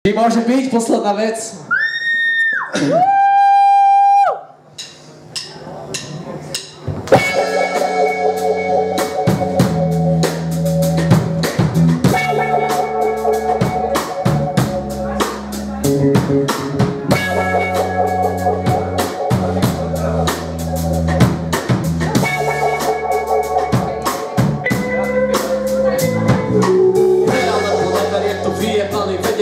Môže byť posledná vec.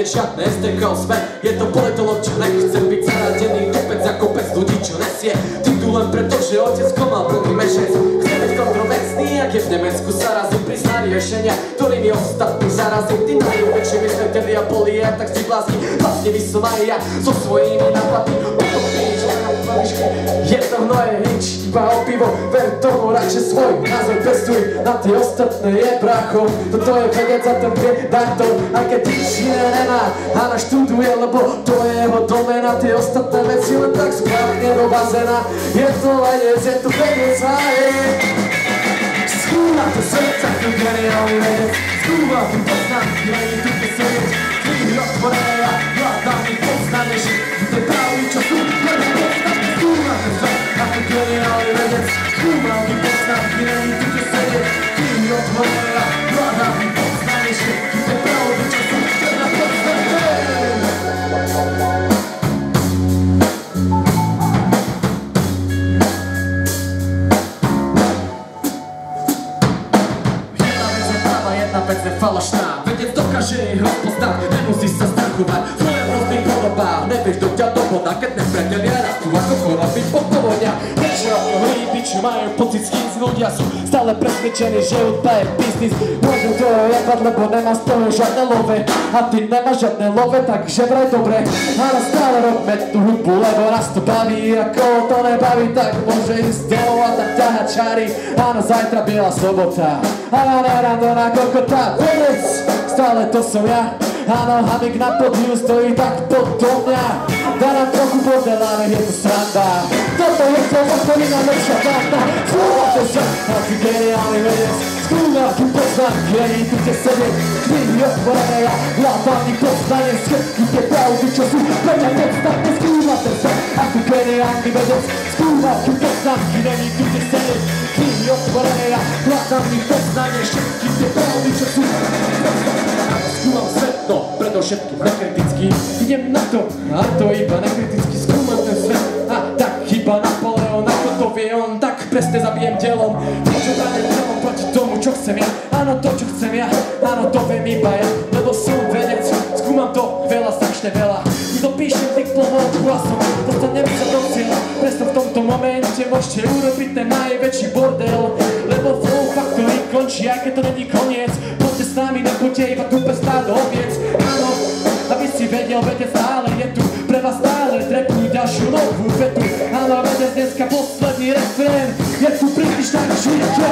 Žiadne STK sme, je to politolog, čo nechce byť zaradený kopec za kopec ľudí, čo nesie titul len preto, že otecko mal plný mešec. Chce byť kontroverzný, ak je v Nemecku zarazí, prizná riešenia, ktorými ostatní zarazí. Tí najväčší vysveteli a boli aj tak si vlásky, vlastne by som aj ja so svojimi nápadmi otopíš, je to hnoje nič, iba o pivo, ver tomu radšej svoj názor pestuj, na tie ostatné je brácho, toto je vedec a ten vie dať to, aj keď nič iné nemá a naštuduje, lebo to je jeho domena, tie ostatné veci len tak správne do bazéna, je to vedec, je to vedec a je. Skúma to srdca, to geniálny vedec, skúma tu poznámky, není tu kde sedieť, knihy otvorené a hľadám ich poznámeš, kde pravý, čo sú, len podstatné, skúma to srdca, to geniálny vedec, skúma tu poznámky, není tu kde sedieť, knihy otvorené a hľadám ich poznámeš, kde pravý, čo sú, len podstatné. Vec je falošná, vedec dokáže ich rozpoznať, nemusíš sa strachovať, v svojom rôznych podobách, nevieš, kto ťa dohodá, keď nepriatelia rastú ako korabí po povodňa. Vieš, ako líby, čo majú pocit s kým ľudia sú stále presvedčení, že hudba je biznis. Môžu to jebať, lebo nemá z toho žiadne love, a ty nemáš žiadne love, takže vraj dobre. Ale stále robme tú hudbu, lebo nás to baví, ako to nebaví, tak môže ísť domov a tam ťahať čary. Áno, zajtra biela sobota, a ráno na kokota. Vedec, stále to som ja. Áno, Hamik na podiu stojí tak potom mňa. Dá nám trochu bordela, nech je to sranda. Toto je celá kolina lepšia banda. Skúmate sa, a ty geniálny vedec. Skúmate poznámky, není tu kde sedieť. Knihy otvorené a hľadám ich poznanie. Všetky tie pravdy, čo sú pre mňa podstatné. Skúmate sa, a ty geniálny vedec. Skúmate poznámky, není tu kde sedieť. Knihy otvorené a hľadám ich poznanie. Všetky tie pravdy, čo sú pre mňa podstatné. Skúmam svet, no predovšetkým nekriticky. Idem na to, a to iba nekriticky skúmam ten svet. A tak iba Napoleon, ako to vie on, tak presne zabijem telom. Prečo dáme telom proti tomu, čo chcem ja? Áno, to, čo chcem ja, áno, to viem iba ja. Lebo som vedec, skúmam to veľa, strašne veľa. Kto píšem diplomov hlasom, dostanem sa do cieľa. Presne v tomto momente môžete urobiť ten najväčší bordel. Lebo Flow Factory končí, aj keď to není koniec. Poďte s nami, nebuďte iba tu bez stádo oviec. Áno, aby si vedel, vedec stále je tu. Pre vás stále trepujú ďalšiu novú vetu. Áno, vedec dneska posledný refrén. Je tu príliš tak žiť, že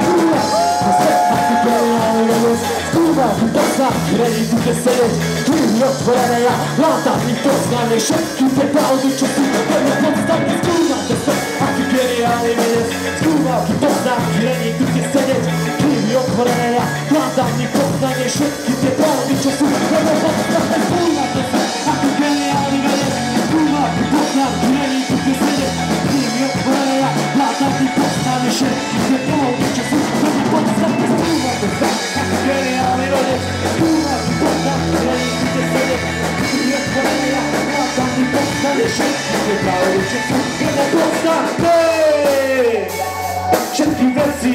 skúma to svet, a ty geniálny vedec. Skúma tu poznámky, není tu kde sedieť. Knihy otvorené a hľadám ich poznanie. Všetky tie pravdy, čo sú pre mňa podstatné. Skúma to svet, a ty geniálny vedec. Skúma tu poznámky, není tu kde sedieť. Knihy otvorené a hľadám ich poznanie. Všetky tie pravdy, čo sú pre mňa podstatné. Skúma to svet, a ty geniálny vedec. Skúma tu poznámky, není tu kde sedieť. Knihy otvorené a hľadám ich poznanie. Všetky tie pravdy, čo sú pre mňa podstatné. Skúma to svet, a ty geniálny vedec. Skúma tu poznámky, není tu kde sedieť. Knihy otvorené a hľadám ich poznanie. Všetky tie pravdy, čo sú pre mňa podstatné. Všetky veci,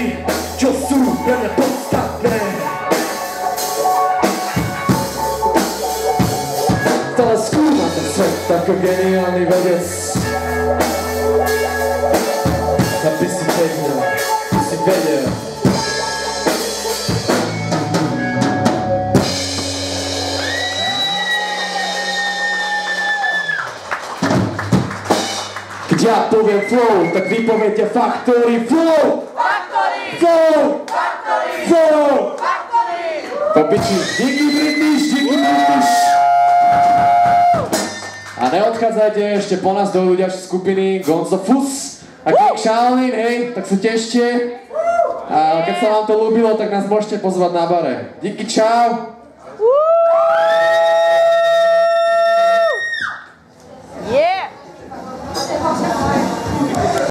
čo sú pre mňa podstatné. Stále skúma ten svet ako geniálny vedec. Aby si vedel, aby si vedel. Keď ja poviem flow, tak vy poviete Factory. Flow! Factory! Flow! Factory! Flow! Factory! Papiči, díky British, díky British! A neodchádzajte, ešte po nás dojdú ďalšie skupiny Gonzo Fus a King Shaolin, hej, tak sa tešte. A keď sa vám to ľúbilo, tak nás môžete pozvať na bare. Díky, čau!